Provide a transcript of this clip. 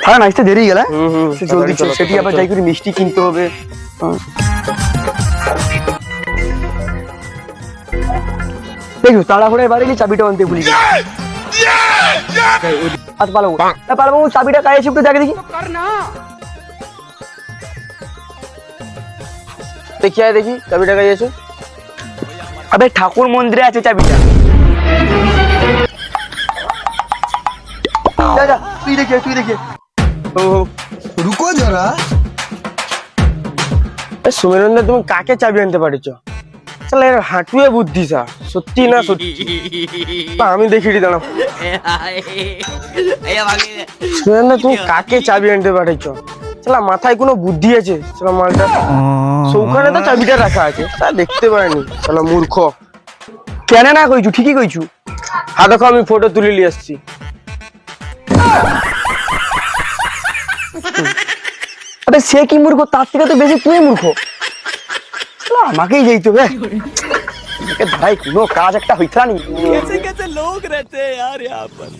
হ্যাঁ নাইতে দেরি গেল জলদি চল, চলো, সেটি আবার যাই করে মিষ্টি কিনতে হবে। দেখো তাড়াহুড়ো এবারে কি চাবিটা আনতে ভুলি গেছি। আচ্ছা পালাবো চাবিটা কাছে একটু দেখে দেখি। দেখি আয় দেখি চাবিটা কাছে আছে। আবে ঠাকুর মন্দিরে আছে চাবিটা। যা যা তুই দেখে। ও रुको जरा। সুমেরন্দা, তুমি কাকে চাবি আনতে পারিছো? চল এর হাঁটুয়ে বুদ্ধি সা, সত্যি না সত্যি? আমি দেখি দাঁড়াও। সুমেরন্দা, তুমি কাকে চাবি আনতে পারিছো? চলা মাথায় কোনো বুদ্ধি আছে? চলো মালটা সৌখানে তো চাবিটা রাখা আছে, তা দেখতে পাইনি। চলো মূর্খ। কেন না কইছু, ঠিকই কইছু। হ্যাঁ দেখো, আমি ফটো তুলে নিয়ে আসছি। আবে সে কি মূর্খ, তার থেকে তো বেশি তুই মূর্খ। শালা, আমাকেই যেতে হবে। ভাই কোনো কাজ একটা হইতা নি। कैसे कैसे लोग रहते हैं यार यहाँ पर।